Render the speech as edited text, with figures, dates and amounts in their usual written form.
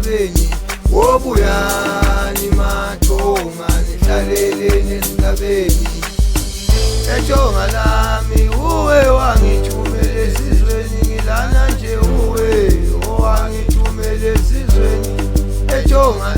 esigabeni wobuyani mathonga nihlaleleni esigabeni ethonga lami uwe wangithumela esizweni ngilana nje uwe owangithumela esizweni ethonga